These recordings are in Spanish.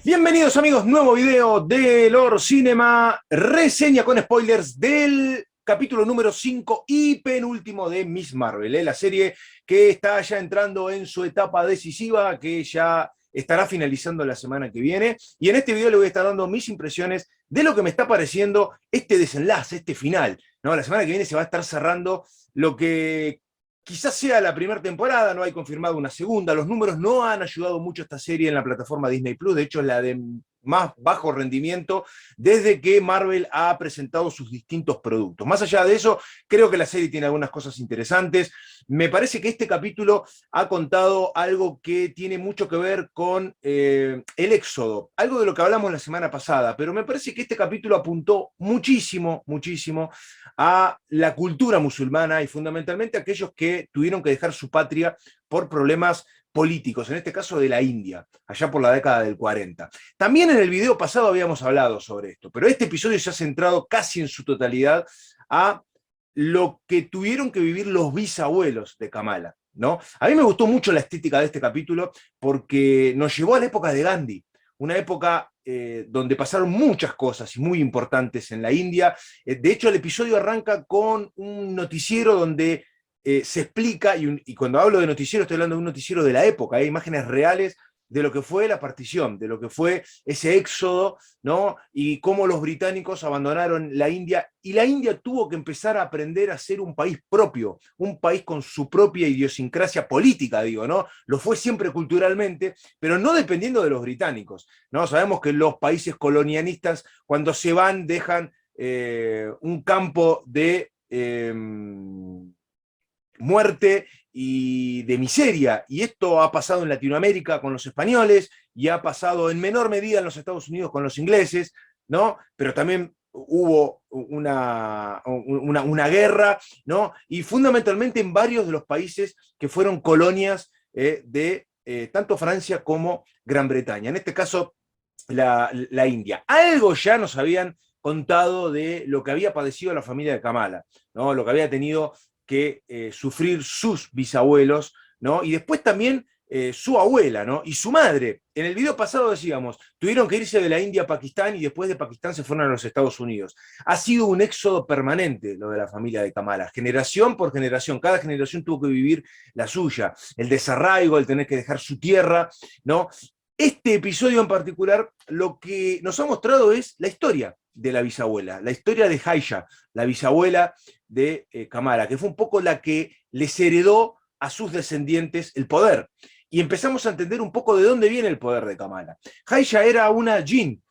Bienvenidos amigos, nuevo video de Lord Cinema, reseña con spoilers del capítulo número 5 y penúltimo de Miss Marvel, la serie que está ya entrando en su etapa decisiva, que ya estará finalizando la semana que viene, y en este video le voy a estar dando mis impresiones de lo que me está pareciendo este desenlace, este final, ¿no? La semana que viene se va a estar cerrando lo que quizás sea la primera temporada, no hay confirmado una segunda, los números no han ayudado mucho a esta serie en la plataforma Disney Plus, de hecho es la de más bajo rendimiento desde que Marvel ha presentado sus distintos productos. Más allá de eso, creo que la serie tiene algunas cosas interesantes. Me parece que este capítulo ha contado algo que tiene mucho que ver con el éxodo, algo de lo que hablamos la semana pasada, pero me parece que este capítulo apuntó muchísimo, muchísimo a la cultura musulmana y fundamentalmente a aquellos que tuvieron que dejar su patria por problemas políticos, en este caso de la India, allá por la década del 40. También en el video pasado habíamos hablado sobre esto, pero este episodio se ha centrado casi en su totalidad a lo que tuvieron que vivir los bisabuelos de Kamala, ¿no? A mí me gustó mucho la estética de este capítulo porque nos llevó a la época de Gandhi, una época donde pasaron muchas cosas y muy importantes en la India. De hecho, el episodio arranca con un noticiero donde se explica, y cuando hablo de noticiero estoy hablando de un noticiero de la época, imágenes reales de lo que fue la partición, de lo que fue ese éxodo, ¿no? Y cómo los británicos abandonaron la India, y la India tuvo que empezar a aprender a ser un país propio, un país con su propia idiosincrasia política, digo, ¿no? Lo fue siempre culturalmente, pero no dependiendo de los británicos, ¿no? Sabemos que los países colonialistas, cuando se van, dejan un campo de muerte y de miseria. Y esto ha pasado en Latinoamérica con los españoles y ha pasado en menor medida en los Estados Unidos con los ingleses, ¿no? Pero también hubo una guerra, ¿no? Y fundamentalmente en varios de los países que fueron colonias de tanto Francia como Gran Bretaña. En este caso, la India. Algo ya nos habían contado de lo que había padecido la familia de Kamala, ¿no? Lo que había tenido que sufrir sus bisabuelos, ¿no? Y después también su abuela, ¿no? Y su madre. En el video pasado decíamos, tuvieron que irse de la India a Pakistán y después de Pakistán se fueron a los Estados Unidos. Ha sido un éxodo permanente lo de la familia de Kamala, generación por generación. Cada generación tuvo que vivir la suya, el desarraigo, el tener que dejar su tierra, ¿no? Este episodio en particular lo que nos ha mostrado es la historia de la bisabuela, la historia de Aisha, la bisabuela de Kamala, que fue un poco la que les heredó a sus descendientes el poder. Y empezamos a entender un poco de dónde viene el poder de Kamala. Aisha era una jinn,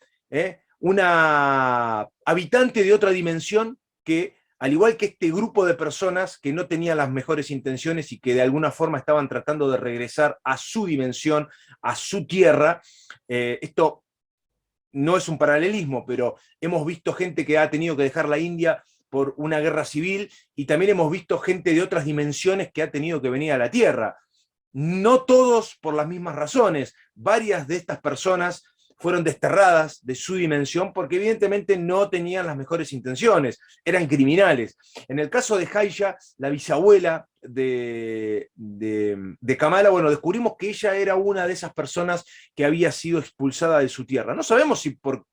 una habitante de otra dimensión que, al igual que este grupo de personas que no tenían las mejores intenciones y que de alguna forma estaban tratando de regresar a su dimensión, a su tierra, esto no es un paralelismo, pero hemos visto gente que ha tenido que dejar la India por una guerra civil y también hemos visto gente de otras dimensiones que ha tenido que venir a la Tierra. No todos por las mismas razones. Varias de estas personas fueron desterradas de su dimensión porque evidentemente no tenían las mejores intenciones, eran criminales. En el caso de Aisha, la bisabuela de Kamala, bueno, descubrimos que ella era una de esas personas que había sido expulsada de su tierra. No sabemos si por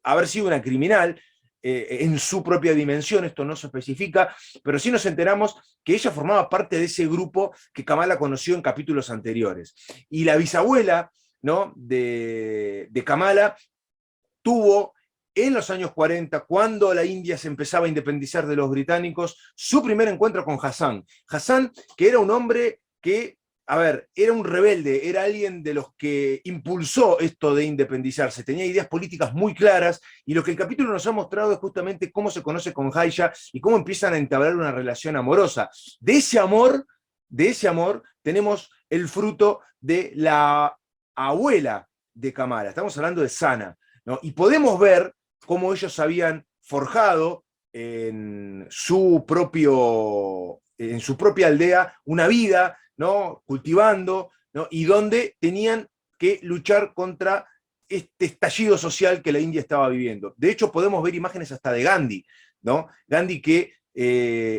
haber sido una criminal, en su propia dimensión, esto no se especifica, pero sí nos enteramos que ella formaba parte de ese grupo que Kamala conoció en capítulos anteriores. Y la bisabuela, ¿no?, de Kamala tuvo en los años 40, cuando la India se empezaba a independizar de los británicos, su primer encuentro con Hassan. Hassan, que era un hombre que, a ver, era un rebelde, era alguien de los que impulsó esto de independizarse, tenía ideas políticas muy claras, y lo que el capítulo nos ha mostrado es justamente cómo se conoce con Aisha y cómo empiezan a entablar una relación amorosa. De ese amor tenemos el fruto de la abuela de Kamala, estamos hablando de Sana, ¿no? Y podemos ver cómo ellos habían forjado en su propia aldea una vida, ¿no?, cultivando, ¿no?, y donde tenían que luchar contra este estallido social que la India estaba viviendo. De hecho, podemos ver imágenes hasta de Gandhi, ¿no? Gandhi que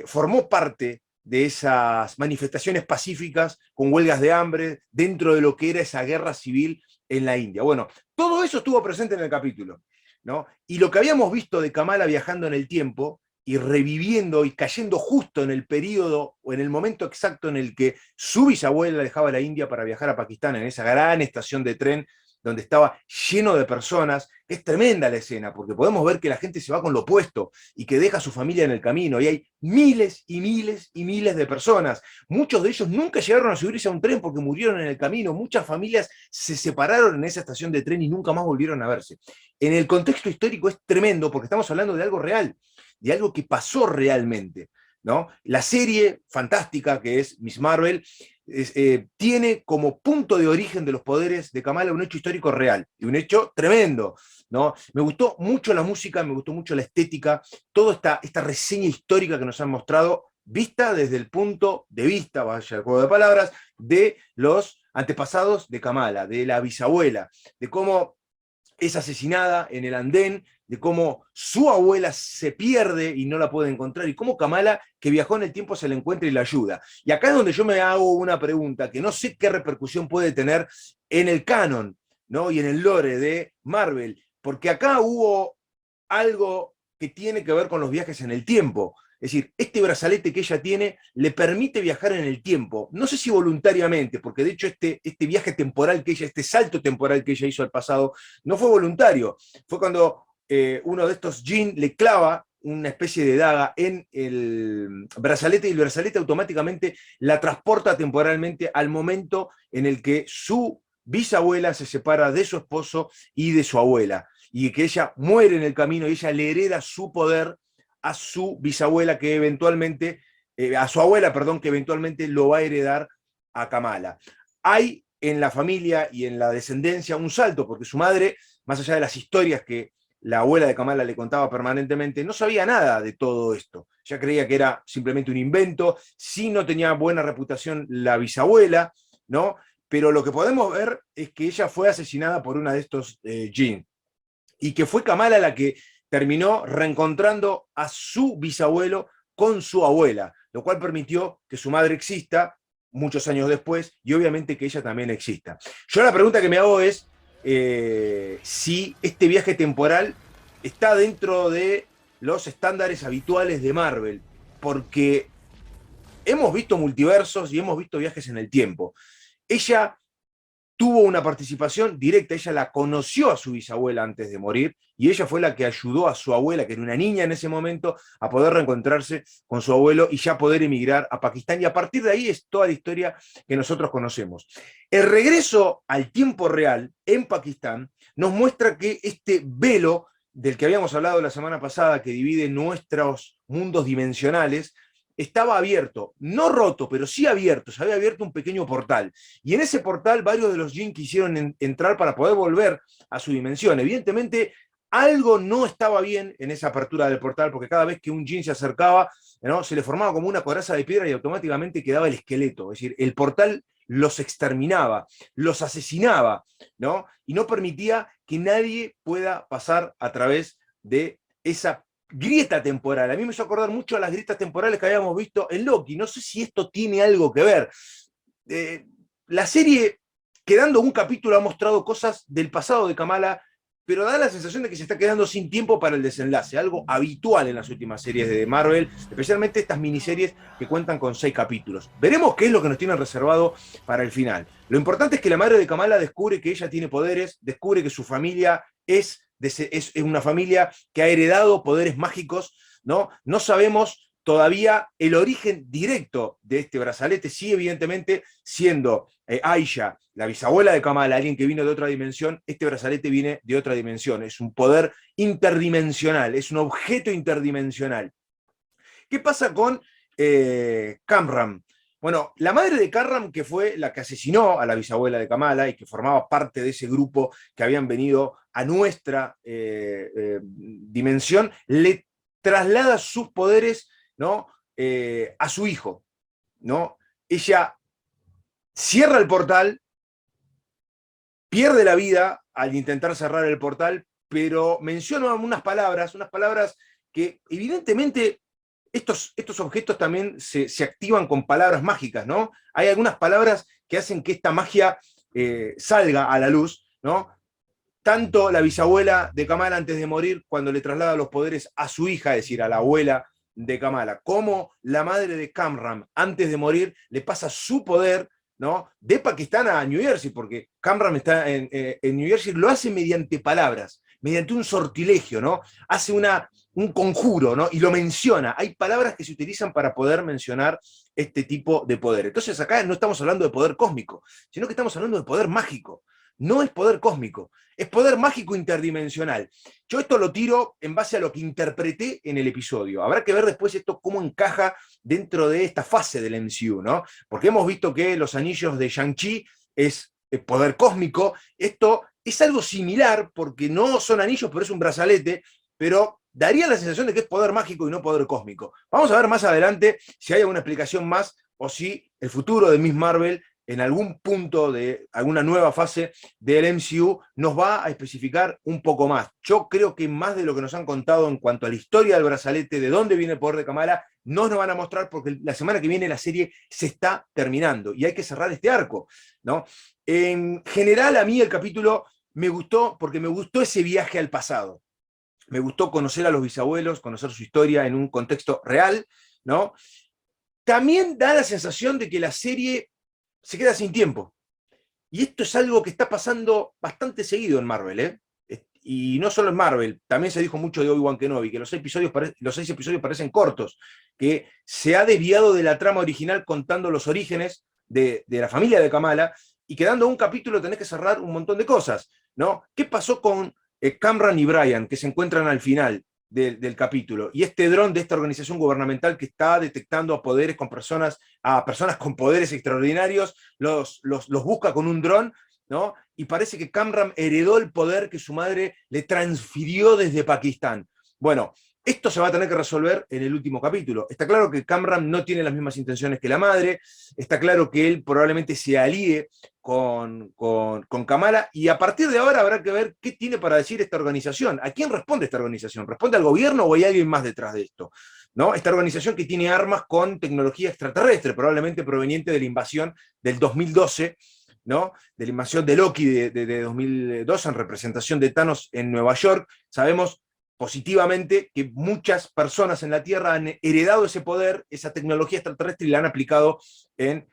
formó parte de esas manifestaciones pacíficas con huelgas de hambre dentro de lo que era esa guerra civil en la India. Bueno, todo eso estuvo presente en el capítulo, ¿no? Y lo que habíamos visto de Kamala viajando en el tiempo y reviviendo y cayendo justo en el periodo o en el momento exacto en el que su bisabuela dejaba la India para viajar a Pakistán, en esa gran estación de tren donde estaba lleno de personas. Es tremenda la escena, porque podemos ver que la gente se va con lo opuesto y que deja a su familia en el camino, y hay miles y miles y miles de personas. Muchos de ellos nunca llegaron a subirse a un tren porque murieron en el camino. Muchas familias se separaron en esa estación de tren y nunca más volvieron a verse. En el contexto histórico es tremendo, porque estamos hablando de algo real, de algo que pasó realmente, ¿no? La serie fantástica que es Miss Marvel tiene como punto de origen de los poderes de Kamala un hecho histórico real, y un hecho tremendo, ¿no? Me gustó mucho la música, me gustó mucho la estética, toda esta reseña histórica que nos han mostrado, vista desde el punto de vista, vaya el juego de palabras, de los antepasados de Kamala, de la bisabuela, de cómo es asesinada en el andén, de cómo su abuela se pierde y no la puede encontrar, y cómo Kamala, que viajó en el tiempo, se la encuentra y la ayuda. Y acá es donde yo me hago una pregunta que no sé qué repercusión puede tener en el canon, ¿no? Y en el lore de Marvel, porque acá hubo algo que tiene que ver con los viajes en el tiempo. Es decir, este brazalete que ella tiene le permite viajar en el tiempo. No sé si voluntariamente, porque de hecho este viaje temporal que ella, este salto temporal que ella hizo al pasado, no fue voluntario. Fue cuando uno de estos Jinn le clava una especie de daga en el brazalete, y el brazalete automáticamente la transporta temporalmente al momento en el que su bisabuela se separa de su esposo y de su abuela, y que ella muere en el camino y ella le hereda su poder a su bisabuela, que eventualmente, a su abuela, perdón, que eventualmente lo va a heredar a Kamala. Hay en la familia y en la descendencia un salto, porque su madre, más allá de las historias que la abuela de Kamala le contaba permanentemente, no sabía nada de todo esto. Ella creía que era simplemente un invento, sí no tenía buena reputación la bisabuela, ¿no? Pero lo que podemos ver es que ella fue asesinada por una de estos Jinn, y que fue Kamala la que terminó reencontrando a su bisabuelo con su abuela, lo cual permitió que su madre exista muchos años después, y obviamente que ella también exista. Yo la pregunta que me hago es si este viaje temporal está dentro de los estándares habituales de Marvel, porque hemos visto multiversos y hemos visto viajes en el tiempo. Ella tuvo una participación directa, ella la conoció a su bisabuela antes de morir, y ella fue la que ayudó a su abuela, que era una niña en ese momento, a poder reencontrarse con su abuelo y ya poder emigrar a Pakistán, y a partir de ahí es toda la historia que nosotros conocemos. El regreso al tiempo real en Pakistán nos muestra que este velo del que habíamos hablado la semana pasada, que divide nuestros mundos dimensionales, estaba abierto, no roto, pero sí abierto, se había abierto un pequeño portal. Y en ese portal varios de los Jinn quisieron entrar para poder volver a su dimensión. Evidentemente, algo no estaba bien en esa apertura del portal, porque cada vez que un Jinn se acercaba, ¿no?, se le formaba como una coraza de piedra y automáticamente quedaba el esqueleto. Es decir, el portal los exterminaba, los asesinaba, ¿no? Y no permitía que nadie pueda pasar a través de esa grieta temporal. A mí me hizo acordar mucho a las grietas temporales que habíamos visto en Loki. No sé si esto tiene algo que ver. La serie, quedando un capítulo, ha mostrado cosas del pasado de Kamala, pero da la sensación de que se está quedando sin tiempo para el desenlace, algo habitual en las últimas series de Marvel, especialmente estas miniseries que cuentan con 6 capítulos. Veremos qué es lo que nos tienen reservado para el final. Lo importante es que la madre de Kamala descubre que ella tiene poderes, descubre que su familia es una familia que ha heredado poderes mágicos, ¿no? No sabemos todavía el origen directo de este brazalete, sí, evidentemente, siendo Aisha, la bisabuela de Kamala, alguien que vino de otra dimensión, este brazalete viene de otra dimensión, es un poder interdimensional, es un objeto interdimensional. ¿Qué pasa con Kamran? Bueno, la madre de Kamran, que fue la que asesinó a la bisabuela de Kamala y que formaba parte de ese grupo que habían venido a nuestra dimensión, le traslada sus poderes, ¿no?, a su hijo, ¿no? Ella cierra el portal, pierde la vida al intentar cerrar el portal, pero menciona unas palabras que evidentemente estos objetos también se activan con palabras mágicas, ¿no? Hay algunas palabras que hacen que esta magia salga a la luz, ¿no? Tanto la bisabuela de Kamala antes de morir, cuando le traslada los poderes a su hija, es decir, a la abuela de Kamala, como la madre de Kamran antes de morir le pasa su poder, ¿no? De Pakistán a New Jersey, porque Kamran está en New Jersey, lo hace mediante palabras, mediante un sortilegio, ¿no? Hace un conjuro, ¿no? Y lo menciona. Hay palabras que se utilizan para poder mencionar este tipo de poder. Entonces acá no estamos hablando de poder cósmico, sino que estamos hablando de poder mágico. No es poder cósmico, es poder mágico interdimensional. Yo esto lo tiro en base a lo que interpreté en el episodio. Habrá que ver después esto cómo encaja dentro de esta fase del MCU, ¿no? Porque hemos visto que los anillos de Shang-Chi es poder cósmico. Esto es algo similar porque no son anillos, pero es un brazalete, pero daría la sensación de que es poder mágico y no poder cósmico. Vamos a ver más adelante si hay alguna explicación más o si el futuro de Miss Marvel en algún punto de alguna nueva fase del MCU nos va a especificar un poco más. Yo creo que más de lo que nos han contado en cuanto a la historia del brazalete, de dónde viene el poder de Kamala, no nos van a mostrar porque la semana que viene la serie se está terminando y hay que cerrar este arco, ¿no? En general a mí el capítulo me gustó porque me gustó ese viaje al pasado. Me gustó conocer a los bisabuelos, conocer su historia en un contexto real, ¿no? También da la sensación de que la serie se queda sin tiempo. Y esto es algo que está pasando bastante seguido en Marvel, ¿eh? Y no solo en Marvel, también se dijo mucho de Obi-Wan Kenobi, que los 6 episodios parecen cortos, que se ha desviado de la trama original contando los orígenes de la familia de Kamala, y quedando un capítulo tenés que cerrar un montón de cosas, ¿no? ¿Qué pasó con Cameron y Brian, que se encuentran al final del capítulo? Y este dron de esta organización gubernamental que está detectando a personas con poderes extraordinarios, los busca con un dron, ¿no? Y parece que Kamran heredó el poder que su madre le transfirió desde Pakistán. Bueno, esto se va a tener que resolver en el último capítulo. Está claro que Kamran no tiene las mismas intenciones que la madre, está claro que él probablemente se alíe con Kamala, y a partir de ahora habrá que ver qué tiene para decir esta organización. ¿A quién responde esta organización? ¿Responde al gobierno o hay alguien más detrás de esto? ¿No? Esta organización que tiene armas con tecnología extraterrestre, probablemente proveniente de la invasión del 2012, ¿no? De la invasión de Loki de 2002 en representación de Thanos en Nueva York. Sabemos positivamente que muchas personas en la Tierra han heredado ese poder, esa tecnología extraterrestre, y la han aplicado en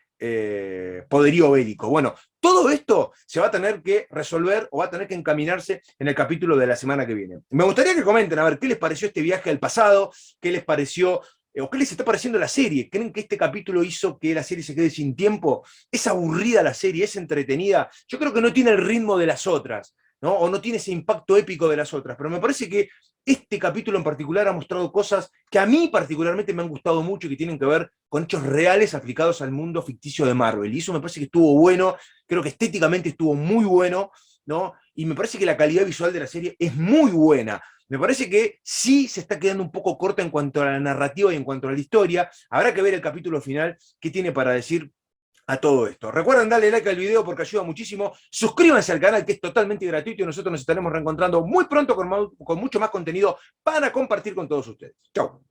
poderío bélico. Bueno, todo esto se va a tener que resolver o va a tener que encaminarse en el capítulo de la semana que viene. Me gustaría que comenten a ver qué les pareció este viaje al pasado, qué les pareció o qué les está pareciendo la serie. ¿Creen que este capítulo hizo que la serie se quede sin tiempo? ¿Es aburrida la serie? ¿Es entretenida? Yo creo que no tiene el ritmo de las otras, ¿no? O no tiene ese impacto épico de las otras, pero me parece que este capítulo en particular ha mostrado cosas que a mí particularmente me han gustado mucho y que tienen que ver con hechos reales aplicados al mundo ficticio de Marvel. Y eso me parece que estuvo bueno, creo que estéticamente estuvo muy bueno, ¿no? Y me parece que la calidad visual de la serie es muy buena. Me parece que sí se está quedando un poco corta en cuanto a la narrativa y en cuanto a la historia. Habrá que ver el capítulo final, qué tiene para decir a todo esto. Recuerden darle like al video porque ayuda muchísimo. Suscríbanse al canal, que es totalmente gratuito, y nosotros nos estaremos reencontrando muy pronto con mucho más contenido para compartir con todos ustedes. Chau.